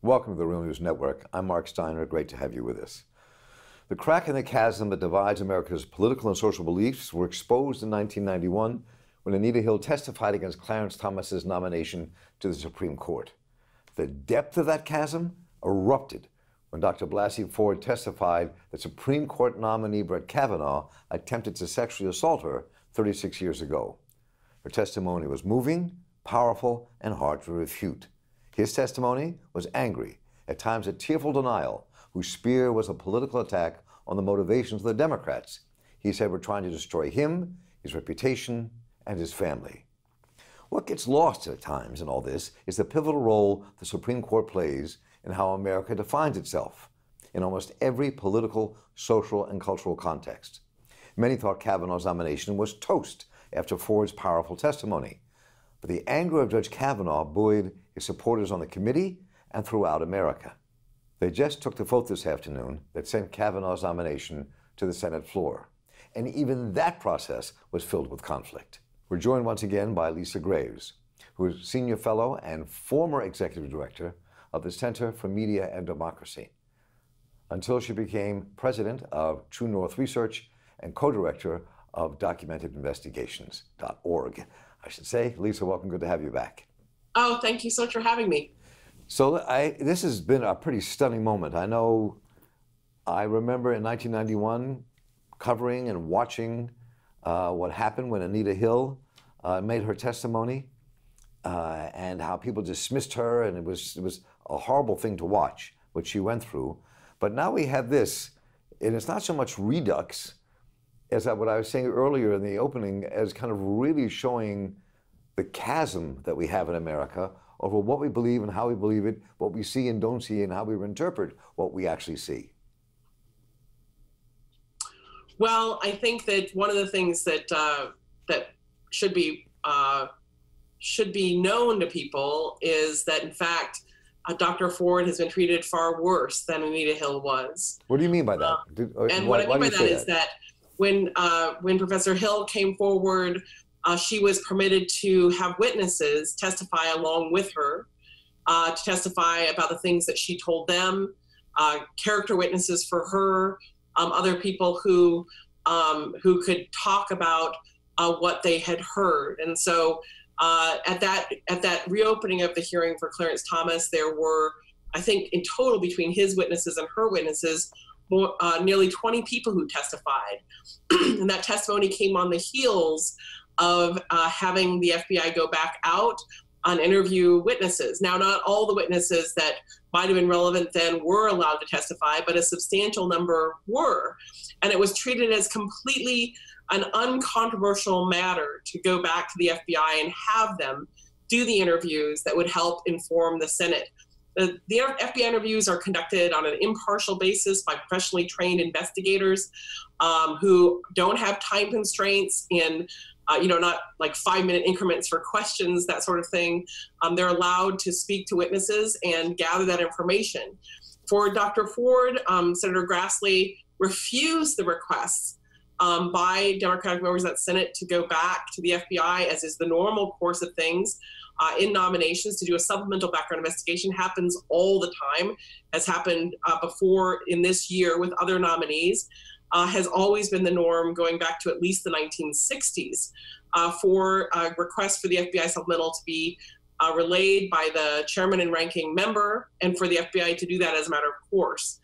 Welcome to the Real News Network. I'm Mark Steiner. Great to have you with us. The crack in the chasm that divides America's political and social beliefs were exposed in 1991 when Anita Hill testified against Clarence Thomas's nomination to the Supreme Court. The depth of that chasm erupted when Dr. Blasey Ford testified that Supreme Court nominee Brett Kavanaugh attempted to sexually assault her 36 years ago. Her testimony was moving, powerful, and hard to refute. His testimony was angry, at times a tearful denial, whose spear was a political attack on the motivations of the Democrats. He said we're trying to destroy him, his reputation, and his family. What gets lost at times in all this is the pivotal role the Supreme Court plays in how America defines itself in almost every political, social, and cultural context. Many thought Kavanaugh's nomination was toast after Ford's powerful testimony. But the anger of Judge Kavanaugh buoyed his supporters on the committee and throughout America. They just took the vote this afternoon that sent Kavanaugh's nomination to the Senate floor. And even that process was filled with conflict. We're joined once again by Lisa Graves, who is Senior Fellow and former Executive Director of the Center for Media and Democracy, until she became President of True North Research and co-director of DocumentedInvestigations.org. I should say, Lisa, welcome. Good to have you back. Oh, thank you so much for having me. So this has been a pretty stunning moment. I remember in 1991 covering and watching what happened when Anita Hill made her testimony and how people dismissed her, and it was a horrible thing to watch, what she went through. But now we have this, and it's not so much redux as what I was saying earlier in the opening, as kind of really showing the chasm that we have in America over what we believe and how we believe it, what we see and don't see, and how we interpret what we actually see. Well, I think that one of the things that that should be known to people is that, in fact, Dr. Ford has been treated far worse than Anita Hill was. What do you mean by that? And what I mean by that is that when Professor Hill came forward, she was permitted to have witnesses testify along with her, to testify about the things that she told them, character witnesses for her, other people who could talk about what they had heard. And so at that reopening of the hearing for Clarence Thomas, there were, I think, in total between his witnesses and her witnesses, nearly 20 people who testified. And that testimony came on the heels of having the FBI go back out and interview witnesses. Now, not all the witnesses that might have been relevant then were allowed to testify, but a substantial number were. And it was treated as completely an uncontroversial matter to go back to the FBI and have them do the interviews that would help inform the Senate. The FBI interviews are conducted on an impartial basis by professionally trained investigators who don't have time constraints in, not like 5-minute increments for questions, that sort of thing. They're allowed to speak to witnesses and gather that information. For Dr. Ford, Senator Grassley refused the requests by Democratic members of the Senate to go back to the FBI, as is the normal course of things in nominations. To do a supplemental background investigation happens all the time, has happened before in this year with other nominees, has always been the norm going back to at least the 1960s for requests for the FBI supplemental to be relayed by the chairman and ranking member, and for the FBI to do that as a matter of course.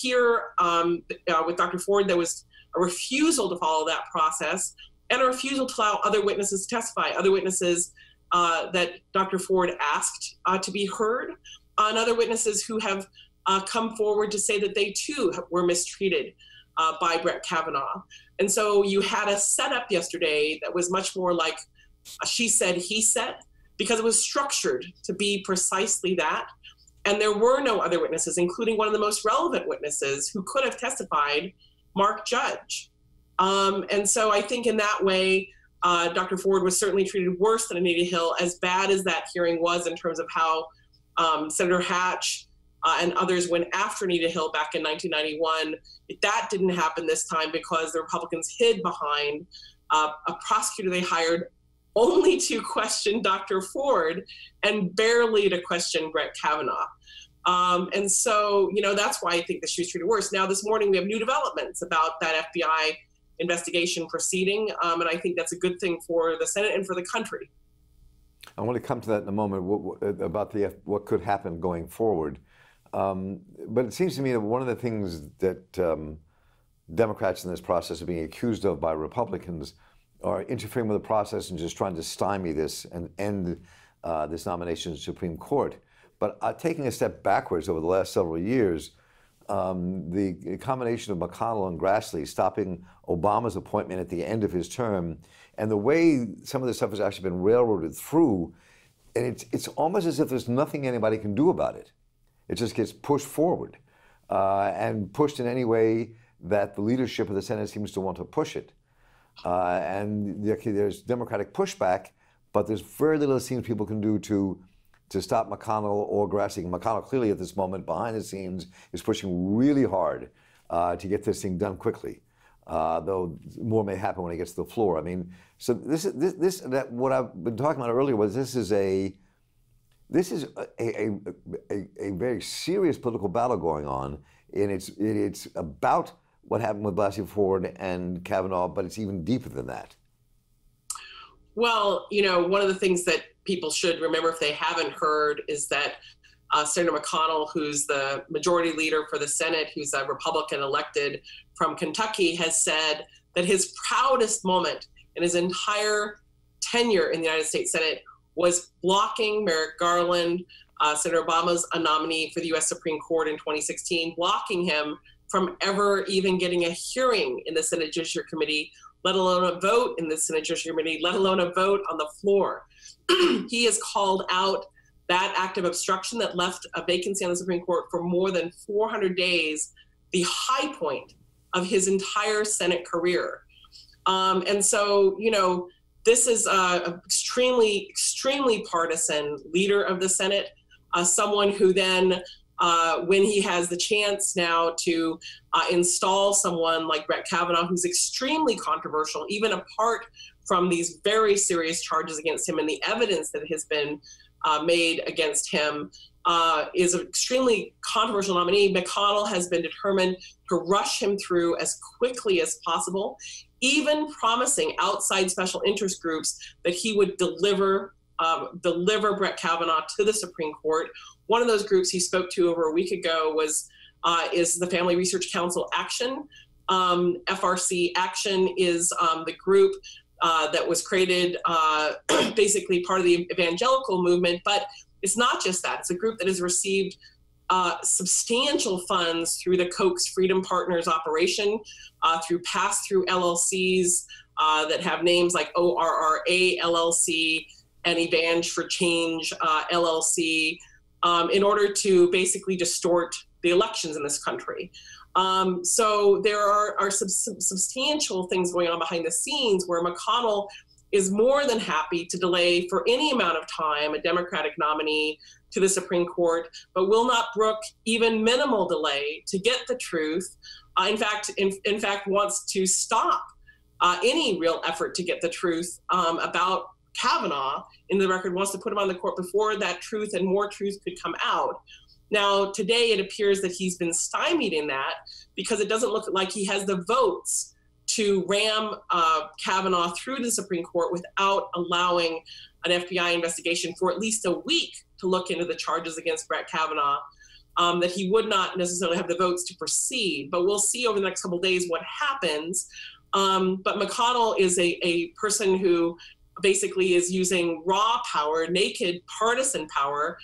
Here with Dr. Ford, there was a refusal to follow that process and a refusal to allow other witnesses to testify, other witnesses that Dr. Ford asked to be heard, and other witnesses who have come forward to say that they too were mistreated by Brett Kavanaugh. And so you had a setup yesterday that was much more like she said, he said, because it was structured to be precisely that. And there were no other witnesses, including one of the most relevant witnesses who could have testified, Mark Judge. And so I think in that way, Dr. Ford was certainly treated worse than Anita Hill, as bad as that hearing was in terms of how Senator Hatch and others went after Anita Hill back in 1991. That didn't happen this time because the Republicans hid behind a prosecutor they hired only to question Dr. Ford and barely to question Brett Kavanaugh. And so, that's why I think the shoe's treated worse. Now, this morning we have new developments about that FBI investigation proceeding, and I think that's a good thing for the Senate and for the country. I want to come to that in a moment, about what could happen going forward. But it seems to me that one of the things that Democrats in this process are being accused of by Republicans are interfering with the process and just trying to stymie this and end this nomination to the Supreme Court. But taking a step backwards over the last several years, the combination of McConnell and Grassley stopping Obama's appointment at the end of his term, and the way some of this stuff has actually been railroaded through, and it's almost as if there's nothing anybody can do about it. It just gets pushed forward, and pushed in any way that the leadership of the Senate seems to want to push it. And there's Democratic pushback, but there's very little it seems people can do to stop McConnell or Grassley. McConnell clearly at this moment behind the scenes is pushing really hard to get this thing done quickly. Though more may happen when he gets to the floor. I mean, so what I've been talking about earlier was this is a very serious political battle going on, and it's about what happened with Blasey Ford and Kavanaugh, but it's even deeper than that. Well, one of the things that people should remember if they haven't heard is that Senator McConnell, who's the majority leader for the Senate, who's a Republican elected from Kentucky, has said that his proudest moment in his entire tenure in the United States Senate was blocking Merrick Garland, Senator Obama's nominee for the U.S. Supreme Court in 2016, blocking him from ever even getting a hearing in the Senate Judiciary Committee, let alone a vote in the Senate Judiciary Committee, let alone a vote on the floor. He has called out that act of obstruction that left a vacancy on the Supreme Court for more than 400 days, the high point of his entire Senate career. And so, this is an extremely, extremely partisan leader of the Senate, someone who then, when he has the chance now to install someone like Brett Kavanaugh, who's extremely controversial, even apart from these very serious charges against him and the evidence that has been made against him, is an extremely controversial nominee. McConnell has been determined to rush him through as quickly as possible, even promising outside special interest groups that he would deliver Brett Kavanaugh to the Supreme Court. One of those groups he spoke to over a week ago is the Family Research Council Action. FRC Action is the group that was created, basically part of the evangelical movement, but it's not just that. It's a group that has received substantial funds through the Koch's Freedom Partners operation, through pass-through LLCs that have names like ORRA LLC and Evangel for Change LLC, in order to basically distort the elections in this country. So there are some substantial things going on behind the scenes where McConnell is more than happy to delay for any amount of time a Democratic nominee to the Supreme Court, but will not brook even minimal delay to get the truth. In fact, wants to stop any real effort to get the truth about Kavanaugh in the record, wants to put him on the court before that truth and more truth could come out. Now, today it appears that he's been stymied in that because it doesn't look like he has the votes to ram Kavanaugh through the Supreme Court without allowing an FBI investigation for at least a week to look into the charges against Brett Kavanaugh, that he would not necessarily have the votes to proceed. But we'll see over the next couple of days what happens. But McConnell is a person who basically is using raw power, naked partisan power,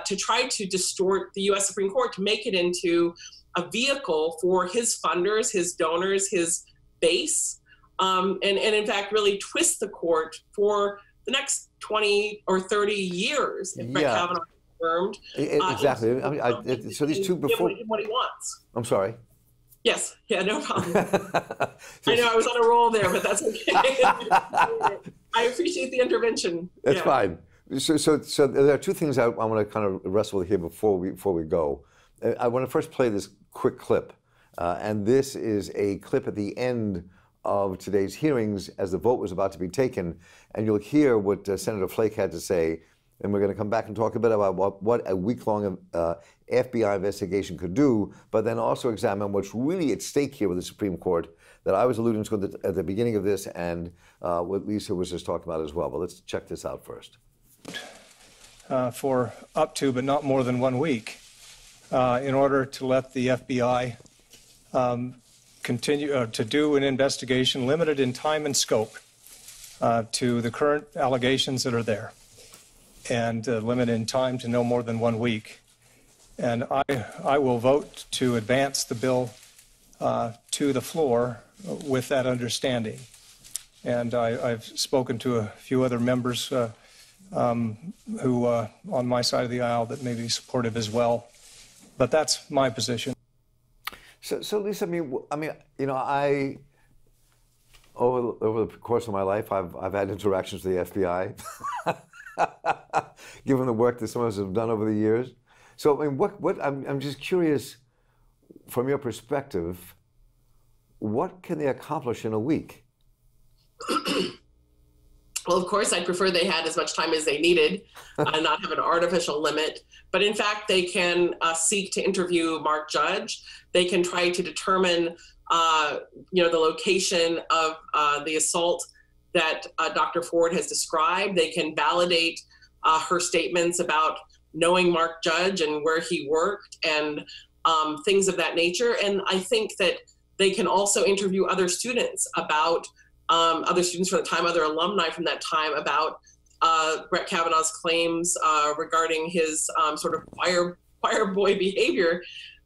to try to distort the U.S. Supreme Court, to make it into a vehicle for his funders, his donors, his base, and in fact really twist the court for the next 20 or 30 years if Brett Kavanaugh is confirmed. Exactly. So these two before what he wants. I'm sorry. Yes. Yeah. No problem. I know I was on a roll there, but that's okay. I appreciate the intervention. That's fine. So there are two things I want to kind of wrestle with here before we go. I want to first play this quick clip, and this is a clip at the end of today's hearings as the vote was about to be taken, and you'll hear what Senator Flake had to say and we're going to come back and talk a bit about what a week-long FBI investigation could do, but then also examine what's really at stake here with the Supreme Court that I was alluding to at the beginning of this, and what Lisa was just talking about as well. But let's check this out first. For up to, but not more than 1 week, in order to let the FBI continue to do an investigation limited in time and scope to the current allegations that are there, and limited in time to no more than 1 week. And I will vote to advance the bill to the floor with that understanding. And I've spoken to a few other members who, on my side of the aisle, that may be supportive as well. But that's my position. So Lisa, I mean, you know, over the course of my life, I've had interactions with the FBI, given the work that some of us have done over the years. So I mean, I'm just curious, from your perspective, what can they accomplish in a week? Well, of course, I'd prefer they had as much time as they needed and not have an artificial limit. But in fact, they can seek to interview Mark Judge. They can try to determine, you know, the location of the assault that Dr. Ford has described. They can validate her statements about knowing Mark Judge and where he worked and things of that nature. And I think that they can also interview other students about other students from the time, other alumni from that time about Brett Kavanaugh's claims regarding his sort of choir boy behavior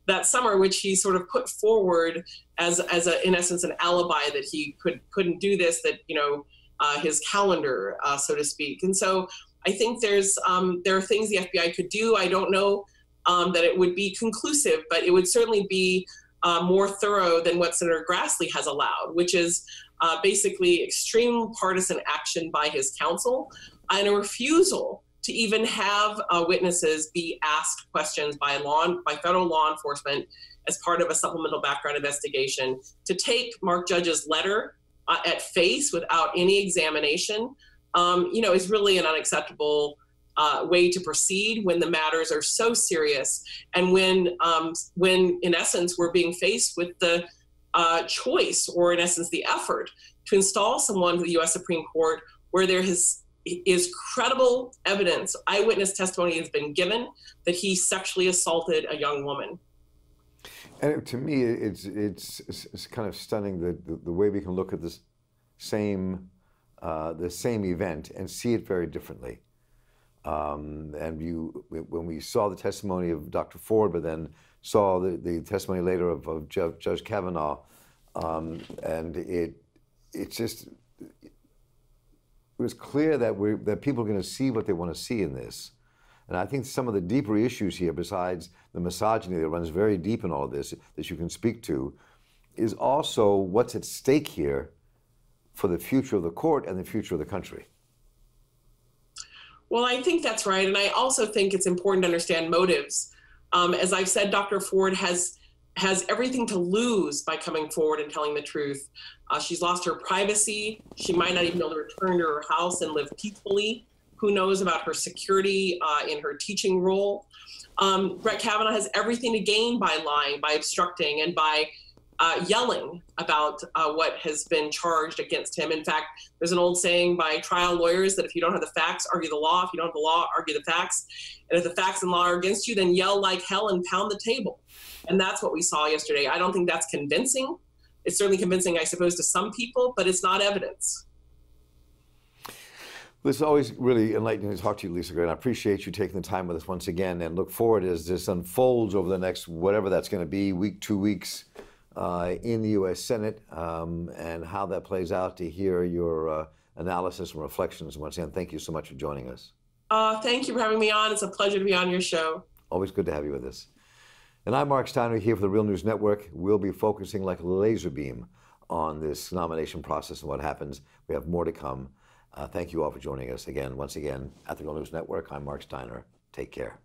that summer, which he sort of put forward as in essence, an alibi that he couldn't do this, that, you know, his calendar, so to speak. And so I think there are things the FBI could do. I don't know that it would be conclusive, but it would certainly be more thorough than what Senator Grassley has allowed, which is basically extreme partisan action by his counsel and a refusal to even have witnesses be asked questions by federal law enforcement as part of a supplemental background investigation, to take Mark Judge's letter at face without any examination, you know, is really an unacceptable way to proceed when the matters are so serious, and when in essence we're being faced with the choice, or in essence the effort, to install someone to the U.S. Supreme Court where there is credible evidence, eyewitness testimony has been given that he sexually assaulted a young woman. And to me, it's kind of stunning the way we can look at this the same event and see it very differently. And when we saw the testimony of Dr. Ford, but then saw the testimony later of Judge Kavanaugh, and it was clear that people are going to see what they want to see in this. And I think some of the deeper issues here, besides the misogyny that runs very deep in all of this, that you can speak to, is also what's at stake here for the future of the court and the future of the country. Well, I think that's right. And I also think it's important to understand motives. As I've said, Dr. Ford has everything to lose by coming forward and telling the truth. She's lost her privacy. She might not even be able to return to her house and live peacefully. Who knows about her security in her teaching role? Brett Kavanaugh has everything to gain by lying, by obstructing, and by yelling about what has been charged against him. In fact, there's an old saying by trial lawyers that if you don't have the facts, argue the law. If you don't have the law, argue the facts. And if the facts and law are against you, then yell like hell and pound the table. And that's what we saw yesterday. I don't think that's convincing. It's certainly convincing, I suppose, to some people, but it's not evidence. This is always really enlightening to talk to you, Lisa Gray, and I appreciate you taking the time with us once again, and look forward as this unfolds over the next, whatever that's going to be, week, 2 weeks, in the U.S. Senate, and how that plays out, to hear your analysis and reflections. Once again, thank you so much for joining us. Thank you for having me on. It's a pleasure to be on your show. Always good to have you with us. And I'm Mark Steiner here for the Real News Network. We'll be focusing like a laser beam on this nomination process and what happens. We have more to come. Thank you all for joining us again, once again, at the Real News Network. I'm Mark Steiner. Take care.